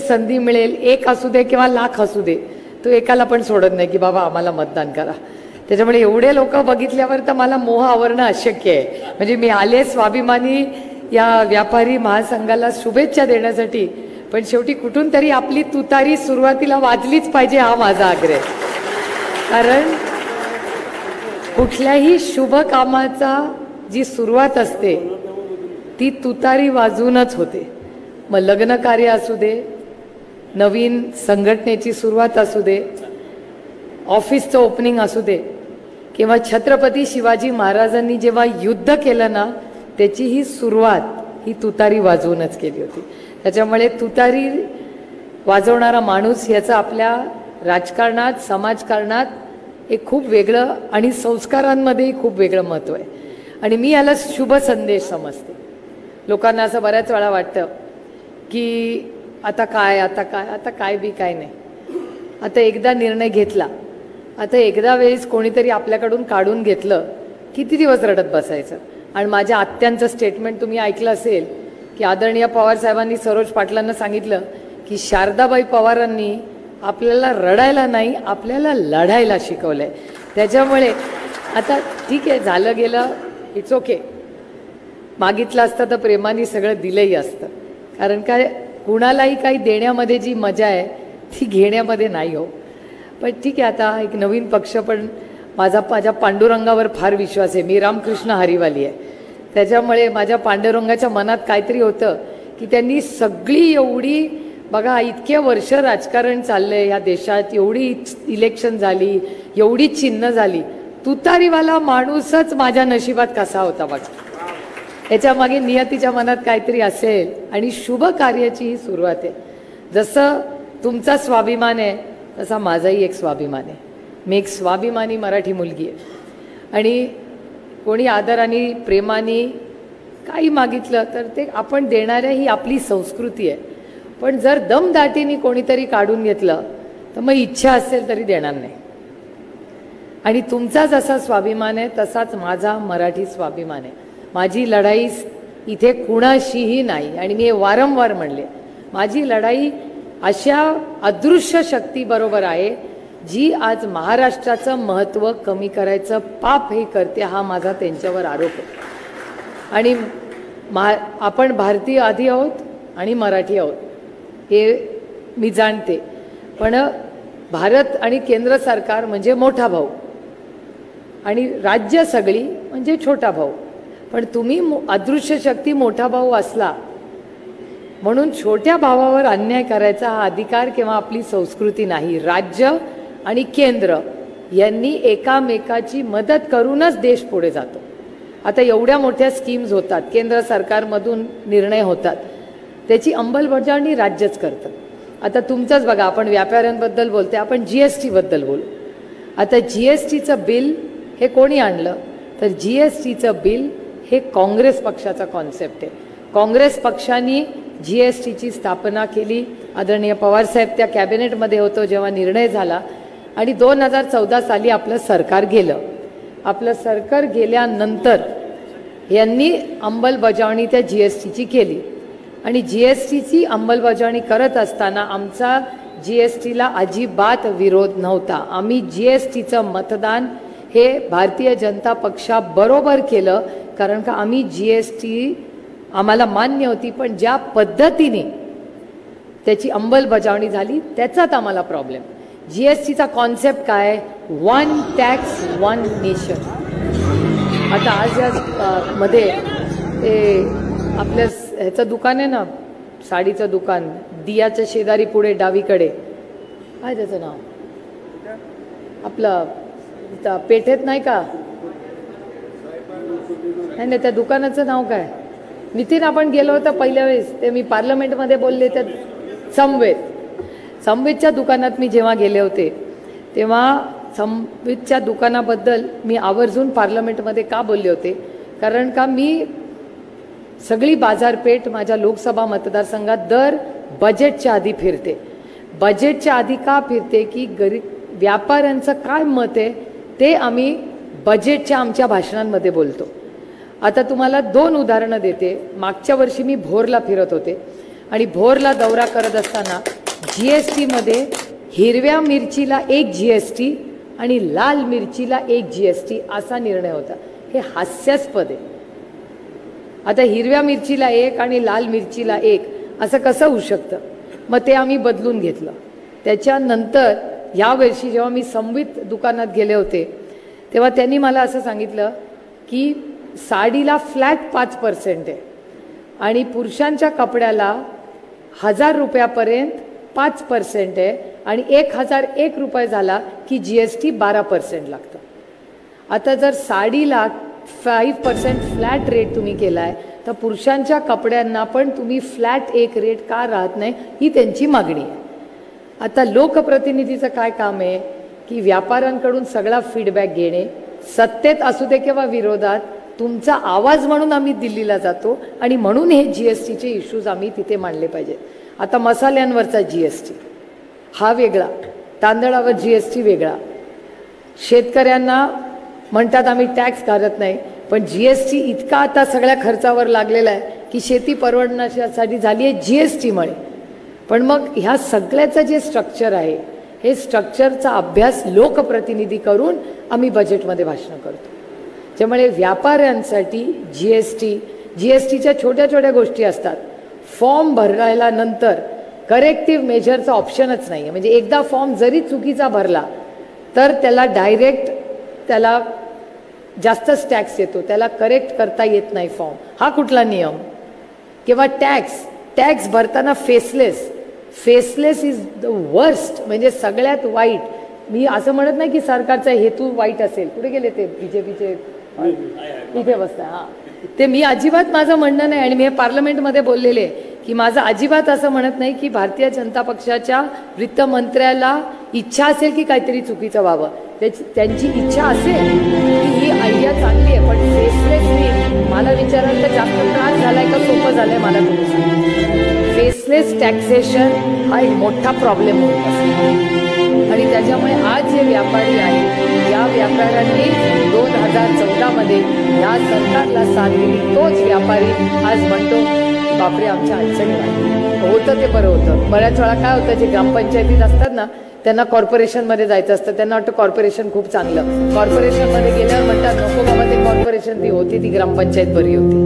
संधी मिळेल, एक असू दे किंवा लाख असू दे, तो एकाला पण सोडत नाही की बाबा आम्हाला मतदान करा. त्याच्यामुळे एवढे लोक बघितल्यावर तर मला मोह आवरणं अशक्य आहे. म्हणजे मी आले स्वाभिमानी या व्यापारी महासंघाला शुभेच्छा देण्यासाठी, पण शेवटी कुठून तरी आपली तुतारी सुरुवातीला वाजलीच पाहिजे हा माझा आग्रह आहे. कारण कुठल्याही शुभ कामाचा जी सुरुवात असते ती तुतारी वाजूनच होते. मग लग्न कार्य असू दे, नवीन संघटनेची सुरुवात असू दे, ऑफिसचं ओपनिंग असू दे, किंवा छत्रपती शिवाजी महाराजांनी जेव्हा युद्ध केलं ना त्याची ही सुरुवात ही तुतारी वाजवूनच केली होती. त्याच्यामुळे तुतारी वाजवणारा माणूस याचं आपल्या राजकारणात, समाजकारणात एक खूप वेगळं आणि संस्कारांमध्येही खूप वेगळं महत्त्व आहे. आणि मी याला शुभ संदेश समजते. लोकांना असं बऱ्याच वेळा वाटतं की आता काय बी काय नाही, आता एकदा निर्णय घेतला, आता एकदा वेळेस कोणीतरी आपल्याकडून काढून घेतलं, किती दिवस रडत बसायचं. आणि माझ्या आत्यांचं स्टेटमेंट तुम्ही ऐकलं असेल की आदरणीय पवार साहेबांनी सरोज पाटलांना सांगितलं की शारदाबाई पवारांनी आपल्याला रडायला नाही, आपल्याला लढायला शिकवलंय. त्याच्यामुळे आता ठीक आहे, झालं गेलं, इट्स ओके. मागितलं असतं तर प्रेमाने सगळं दिलंही असतं. कारण काय, कुणालाही काही देण्यामध्ये जी मजा आहे ती घेण्यामध्ये नाही हो. पण ठीक आहे, आता एक नवीन पक्ष, पण माझ्या पांडुरंगावर फार विश्वास आहे. मी रामकृष्ण हरिवाली आहे. त्याच्यामुळे माझ्या पांडुरंगाच्या मनात काहीतरी होतं की त्यांनी सगळी एवढी, बघा इतके वर्ष राजकारण चाललंय ह्या देशात, एवढी इलेक्शन झाली, एवढी चिन्ह झाली, तुतारीवाला माणूसच माझ्या नशिबात कसा होता बघा. याच्या मागे नियतीच्या मनात काहीतरी असेल आणि शुभ कार्याची ही सुरुवात आहे. जसं तुमचा स्वाभिमान आहे तसा माझाही एक स्वाभिमान आहे. मी एक स्वाभिमानी मराठी मुलगी आहे. आणि कोणी आदराने प्रेमाने काही मागितलं तर ते आपण देणाऱ्या ही आपली संस्कृती आहे. पण जर दमदाटीने कोणीतरी काढून घेतलं तर मग इच्छा असेल तरी देणार नाही. आणि तुमचा जसा स्वाभिमान आहे तसाच माझा मराठी स्वाभिमान आहे. माझी लढाई इथे कुणाशीही नाही. आणि मी हे वारंवार म्हणले, माझी लढाई अशा अदृश्य शक्तीबरोबर आहे जी आज महाराष्ट्राचं महत्त्व कमी करायचं पाप हे करते. हा माझा त्यांच्यावर आरोप आहे. आणि आपण भारतीय आधी आहोत आणि मराठी आहोत हे मी जाणते. पण भारत आणि केंद्र सरकार म्हणजे मोठा भाऊ आणि राज्य सगळी म्हणजे छोटा भाऊ. पण तुम्ही अदृश्य शक्ती मोठा भाऊ असला म्हणून छोट्या भावावर अन्याय करायचा हा अधिकार किंवा आपली संस्कृती नाही. राज्य आणि केंद्र यांनी एकामेकाची मदत करूनच देश पुढे जातो. आता एवढ्या मोठ्या स्कीम्स होतात, केंद्र सरकारमधून निर्णय होतात, त्याची अंमलबजावणी राज्यच करतं. आता तुमचंच बघा, आपण व्यापाऱ्यांबद्दल बोलते, आपण GST बद्दल बोलू. आता GSTचं बिल हे कोणी आणलं तर GSTचं बिल हे काँग्रेस पक्षाचा कॉन्सेप्ट आहे. काँग्रेस पक्षाने GSTची स्थापना केली. आदरणीय पवारसाहेब त्या कॅबिनेटमध्ये होतो जेव्हा निर्णय झाला. आणि 2014 साली आपलं सरकार गेलं. आपलं सरकार गेल्यानंतर यांनी अंमलबजावणी त्या GSTची केली. आणि GSTची अंमलबजावणी करत असताना आमचा GSTला अजिबात विरोध नव्हता. आम्ही GSTचं मतदान हे भारतीय जनता पक्षाबरोबर केलं. कारण का आम्ही GST आम्हाला मान्य होती, पण ज्या पद्धतीने त्याची अंमलबजावणी झाली त्याचाच आम्हाला प्रॉब्लेम. GSTचा कॉन्सेप्ट काय, वन टॅक्स वन नेशन. आता आज या मध्ये आपल्या ह्याचं दुकान आहे ना, साडीचं दुकान, दियाच्या शेजारी पुढे डावीकडे, काय त्याचं नाव, आपलं पेठेत नाही का, नाही त्या दुकानाचं नाव काय, नितीन आपण गेलो होतो पहिल्या वेळेस, ते मी पार्लमेंटमध्ये बोलले, तर संवेदच्या दुकानात मी जेव्हा गेले होते तेव्हा संवेदच्या दुकानाबद्दल मी आवर्जून पार्लमेंटमध्ये का बोलले होते, कारण का मी सगळी बाजारपेठ माझ्या लोकसभा मतदारसंघात दर बजेटच्या आधी फिरते. बजेटच्या आधी का फिरते की व्यापाऱ्यांचं काय मत आहे ते आम्ही बजेटच्या आमच्या भाषणांमध्ये बोलतो. आता तुम्हाला 2 उदाहरणं देते. मागच्या वर्षी मी भोरला फिरत होते आणि भोरला दौरा करत असताना GST मध्ये हिरव्या मिरचीला 1 GST आणि लाल मिरचीला 1 GST असा निर्णय होता. हे हास्यास्पद आहे. आता हिरव्या मिरचीला 1 आणि लाल मिरचीला 1 असं कसं होऊ शकतं? मग ते आम्ही बदलून घेतलं. त्याच्यानंतर यावर्षी जेव्हा मी संवित दुकानात गेले होते तेव्हा त्यांनी मला असं सांगितलं की साडीला फ्लॅट 5% आहे आणि पुरुषांच्या कपड्याला 1000 रुपयापर्यंत 5% आहे आणि 1001 रुपये झाला की GST 12% लागतं. आता जर साडीला 5% फ्लॅट रेट तुम्ही केला आहे तर पुरुषांच्या कपड्यांना पण तुम्ही फ्लॅट 1 रेट का राहत नाही ही त्यांची मागणी आहे. आता लोकप्रतिनिधीचं काय काम आहे की व्यापाऱ्यांकडून सगळा फीडबॅक घेणे, सत्तेत असू दे किंवा विरोधात तुमचा आवाज म्हणून आम्ही दिल्लीला जातो आणि म्हणून हे GSTचे इश्यूज आम्ही तिथे मांडले पाहिजे. आता मसाल्यांवरचा GST हा वेगळा, तांदळावर GST वेगळा. शेतकऱ्यांना म्हणतात आम्ही टॅक्स घालत नाही, पण GST इतका आता सगळ्या खर्चावर लागलेला आहे की शेती परवडण्यासाठी झाली आहे GSTमुळे. पण मग ह्या सगळ्याचं जे स्ट्रक्चर आहे हे स्ट्रक्चरचा अभ्यास लोकप्रतिनिधी करून आम्ही बजेटमध्ये भाषण करतो. त्यामुळे व्यापाऱ्यांसाठी GSTच्या छोट्या छोट्या गोष्टी असतात. फॉर्म भरायला नंतर करेक्टिव्ह मेजरचा ऑप्शनच नाही आहे. म्हणजे एकदा फॉर्म जरी चुकीचा भरला तर त्याला डायरेक्ट त्याला जास्तच टॅक्स येतो, त्याला करेक्ट करता येत नाही फॉर्म. हा कुठला नियम? किंवा टॅक्स भरताना फेसलेस इज द वर्स्ट, म्हणजे सगळ्यात वाईट. मी असं म्हणत नाही की सरकारचा हेतू वाईट असेल. कुठे गेले ते BJPचे इथे बसता? हां, ते मी अजिबात माझं म्हणणं नाही आणि मी हे पार्लमेंटमध्ये बोललेले की माझं अजिबात असं म्हणत नाही की भारतीय जनता पक्षाच्या वित्तमंत्र्याला इच्छा असेल की काहीतरी चुकीचं व्हावं. त्यांची इच्छा असेल की ही आयडिया चांगली आहे, पण फेसलेसली मला विचारायला तर जास्त त्रास झालाय का सोपं झालंय मला तुम्ही सांगा. फेसलेस टॅक्सेशन हा एक मोठा प्रॉब्लेम होत असतो आणि त्याच्यामुळे आज जे व्यापारी आहेत या व्यापाऱ्यांनी 2014मध्ये या सरकारला साथ दिली. तोच व्यापारी आज म्हणतो बापरे आमच्या अडचणी होतं ते बरं होतं. बऱ्याच वेळा काय होतं, जे ग्रामपंचायतीत असतात ना त्यांना कॉर्पोरेशनमध्ये जायचं असतं. त्यांना वाटतं कॉर्पोरेशन खूप चांगलं. कॉर्पोरेशनमध्ये गेल्यावर म्हणतात नको बाबा ते कॉर्पोरेशन ती होती ती ग्रामपंचायत बरी होती.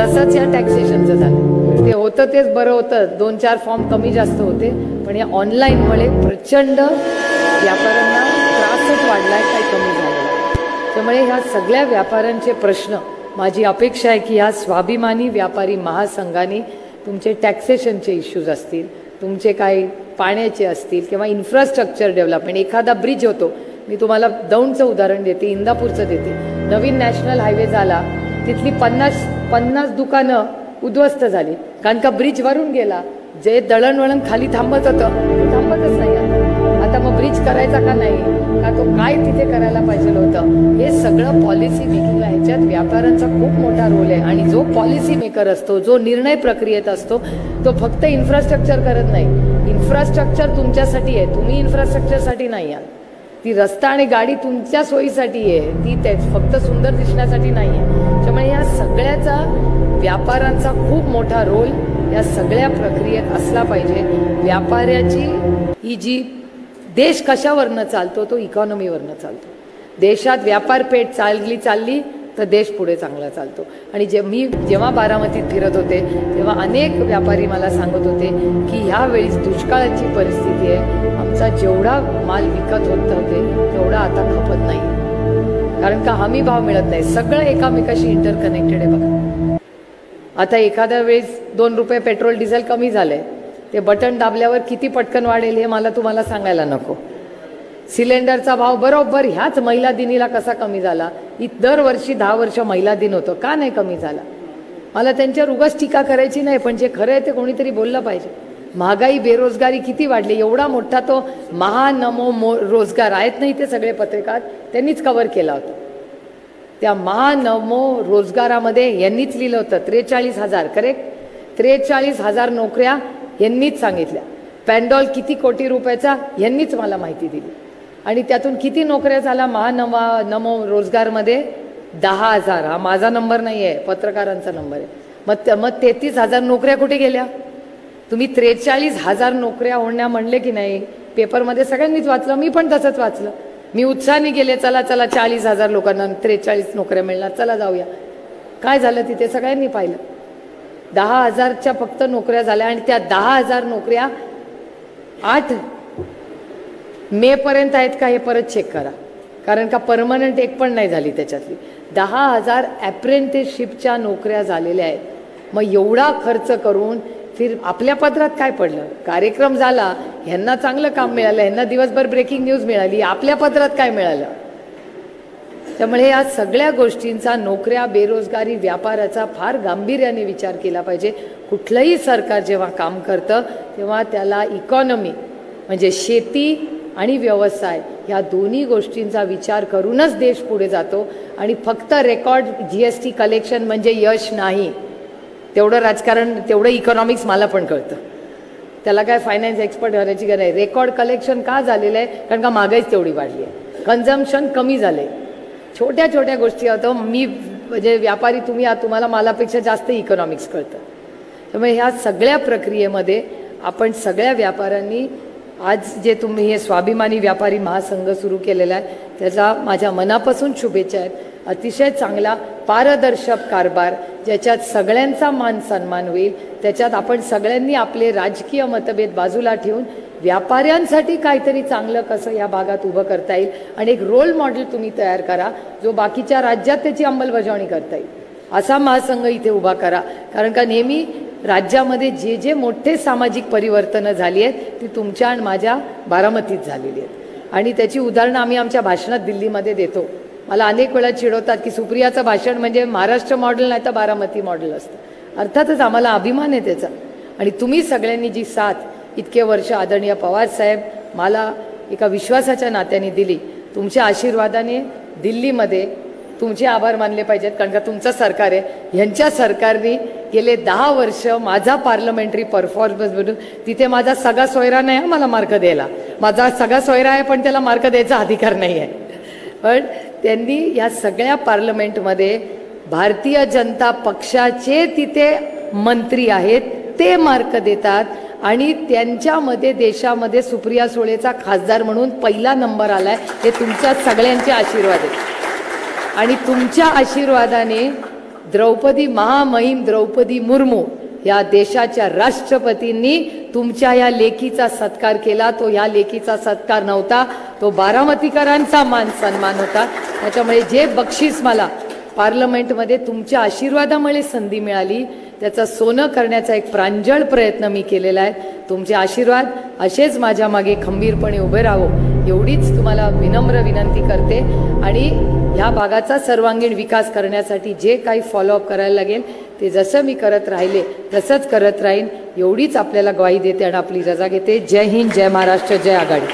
तसंच या टॅक्सेशनचं झालं. ते होतं तेच बरं होतं. 2-4 फॉर्म कमी जास्त होते, पण या ऑनलाईनमुळे प्रचंड व्यापाऱ्यांना त्रासच वाढलाय, काही कमी झालेला. त्यामुळे ह्या सगळ्या व्यापाऱ्यांचे प्रश्न माझी अपेक्षा आहे की ह्या स्वाभिमानी व्यापारी महासंघाने तुमचे टॅक्सेशनचे इश्यूज असतील, तुमचे काही पाण्याचे असतील किंवा इन्फ्रास्ट्रक्चर डेव्हलपमेंट. एखादा ब्रिज होतो, मी तुम्हाला दौंडचं उदाहरण देते, इंदापूरचं देते. नवीन नॅशनल हायवे झाला, तिथली 50 दुकानं उद्ध्वस्त झाली कारण का ब्रिज वरून गेला. जे दळणवळण खाली थांबत होतं ते थांबतच नाही. आता मग ब्रिज करायचा का नाही, का तो काय तिथे करायला पाहिजे होतं, हे सगळं पॉलिसी मेकिंग आहे. ह्याच्यात व्यापाऱ्यांचा खूप मोठा रोल आहे आणि जो पॉलिसी मेकर असतो, जो निर्णय प्रक्रियेत असतो, तो फक्त इन्फ्रास्ट्रक्चर करत नाही. इन्फ्रास्ट्रक्चर तुमच्यासाठी आहे, तुम्ही इन्फ्रास्ट्रक्चरसाठी नाही आहात. ती रस्ता आणि गाडी तुमच्या सोयीसाठी आहे, ती फक्त सुंदर दिसण्यासाठी नाही आहे. त्यामुळे या सगळ्याचा व्यापाऱ्यांचा खूप मोठा रोल या सगळ्या प्रक्रियेत असला पाहिजे. व्यापाऱ्याची ही जी देश कशावरनं चालतो तो इकॉनॉमीवरनं चालतो. देशात व्यापारपेठ चालली तर देश पुढे चांगला चालतो. आणि मी जेव्हा बारामतीत फिरत होते तेव्हा अनेक व्यापारी मला सांगत होते की ह्या वेळेस दुष्काळाची परिस्थिती आहे, आमचा जेवढा माल विकत होते तेवढा आता खपत नाही कारण का हमी भाव मिळत नाही. सगळं एकामेकाशी इंटरकनेक्टेड आहे. बघा आता एखाद्या वेळेस 2 रुपये पेट्रोल डिझेल कमी झालंय, ते बटन दाबल्यावर किती पटकन वाढेल हे मला तुम्हाला सांगायला नको. सिलेंडरचा भाव बरोबर ह्याच महिला दिनीला कसा कमी झाला. दरवर्षी 10 वर्ष महिला दिन होतं, का नाही कमी झाला? मला त्यांच्यावर उगाच टीका करायची नाही, पण जे खरं आहे ते कोणीतरी बोललं पाहिजे. महागाई बेरोजगारी किती वाढली, एवढा मोठा तो महानमो रोजगार आहेत नाही ते सगळे पत्रकार त्यांनीच कव्हर केला होता. त्या महानमो रोजगारामध्ये यांनीच लिहिलं होतं 43,000 करेक्ट 43,000 नोकऱ्या यांनीच सांगितल्या. पॅन्डॉल किती कोटी रुपयाचा यांनीच मला माहिती दिली आणि त्यातून किती नोकऱ्या झाल्या नमो रोजगारमध्ये 10,000. हा माझा नंबर नाही आहे, पत्रकारांचा नंबर आहे. मग 33,000 नोकऱ्या कुठे गेल्या? तुम्ही 43,000 नोकऱ्या होण्या म्हणले की नाही, पेपरमध्ये सगळ्यांनीच वाचलं, मी पण तसंच वाचलं. मी उत्साहाने गेले, चला चला 40,000 लोकांना 43 नोकऱ्या मिळणार, चला जाऊया. काय झालं तिथे सगळ्यांनी पाहिलं. 10,000च्या फक्त नोकऱ्या झाल्या आणि त्या 10,000 नोकऱ्या 8 मे पर्यंत आहेत का हे परत चेक करा, कारण का परमनंट एक पण नाही झाली त्याच्यातली. 10,000 अप्रेंटिसशिपच्या नोकऱ्या झालेल्या आहेत. मग एवढा खर्च करून फिर आपल्या पदरात काय पडलं? कार्यक्रम झाला, ह्यांना चांगलं काम मिळालं, ह्यांना दिवसभर ब्रेकिंग न्यूज मिळाली, आपल्या पदरात काय मिळालं? त्यामुळे या सगळ्या गोष्टींचा, नोकऱ्या, बेरोजगारी, व्यापाराचा फार गांभीर्याने विचार केला पाहिजे. कुठलंही सरकार जेव्हा काम करतं तेव्हा त्याला इकॉनॉमी म्हणजे शेती आणि व्यवसाय या दोन्ही गोष्टींचा विचार करूनच देश पुढे जातो. आणि फक्त रेकॉर्ड GST कलेक्शन म्हणजे यश नाही. तेवढं राजकारण, तेवढं इकॉनॉमिक्स मला पण कळतं, त्याला काय फायनान्स एक्सपर्ट होण्याची गरज आहे. रेकॉर्ड कलेक्शन का झालेलं आहे? कारण का महागाईच तेवढी वाढली आहे, कन्झम्पशन कमी झालं आहे. छोट्या छोट्या गोष्टी होतं. मी म्हणजे व्यापारी, तुम्ही तुम्हाला मालापेक्षा जास्त इकॉनॉमिक्स कळतं. त्यामुळे ह्या सगळ्या प्रक्रियेमध्ये आपण सगळ्या व्यापाऱ्यांनी आज जे तुम्ही हे स्वाभिमानी व्यापारी महासंघ सुरू केलेला आहे त्याचा माझ्या मनापासून शुभेच्छा आहेत. अतिशय चांगला पारदर्शक कारभार, ज्याच्यात सगळ्यांचा मान सन्मान होईल, त्याच्यात आपण सगळ्यांनी आपले राजकीय मतभेद बाजूला ठेवून व्यापाऱ्यांसाठी काहीतरी चांगलं कसं या भागात उभं करता येईल आणि एक रोल मॉडेल तुम्ही तयार करा जो बाकीच्या राज्यात त्याची अंमलबजावणी करता येईल, असा महासंघ इथे उभा करा. कारण का नेहमी राज्यामध्ये जे जे मोठे सामाजिक परिवर्तनं झाली आहेत ती तुमच्या आणि माझ्या बारामतीत झालेली आहेत. आणि त्याची उदाहरणं आम्ही आमच्या भाषणात दिल्लीमध्ये देतो. मला अनेक वेळा चिडवतात की सुप्रियाचं भाषण म्हणजे महाराष्ट्र मॉडेल नाही तर बारामती मॉडेल असतं. अर्थातच आम्हाला अभिमान आहे त्याचा. आणि तुम्ही सगळ्यांनी जी साथ इतके वर्ष आदरणीय पवारसाहेब मला एका विश्वासाच्या नात्याने दिली, तुमच्या आशीर्वादाने दिल्लीमध्ये तुमचे आभार मानले पाहिजेत. कारण का तुमचं सरकार आहे. ह्यांच्या सरकारने गेले 10 वर्ष माझा पार्लमेंटरी परफॉर्मन्स बघून, तिथे माझा सगळा सोयरा नाही आहे मला मार्क द्यायला, माझा सगळा सोयरा आहे पण त्याला मार्क द्यायचा अधिकार नाही आहे. पण त्यांनी या सगळ्या पार्लमेंटमध्ये भारतीय जनता पक्षाचे तिथे मंत्री आहेत ते मार्क देतात आणि त्यांच्यामध्ये देशामध्ये सुप्रिया सुळेचा खासदार म्हणून पहिला नंबर आलाय. हे तुमच्या सगळ्यांचे आशीर्वाद आहेत. आणि तुमच्या आशीर्वादाने महामहिम द्रौपदी मुर्मू या देशाच्या राष्ट्रपतींनी तुमच्या या लेकीचा सत्कार केला. तो ह्या लेकीचा सत्कार नव्हता, तो बारामतीकरांचा मान सन्मान होता. त्याच्यामुळे जे बक्षीस मला पार्लमेंटमध्ये तुमच्या आशीर्वादामुळे संधी मिळाली त्याचं सोनं करण्याचा एक प्रांजळ प्रयत्न मी केलेला आहे. तुमचे आशीर्वाद असेच माझ्या मागे खंबीरपणे उभे राहो एवढीच तुम्हाला विनम्र विनंती करते. आणि ह्या भागाचा सर्वांगीण विकास करण्यासाठी जे काही फॉलोअप करायला लागेल ते जसं मी करत राहिले तसंच करत राहीन एवढीच आपल्याला ग्वाही देते आणि आपली रजा घेते. जय हिंद, जय महाराष्ट्र, जय आघाडी.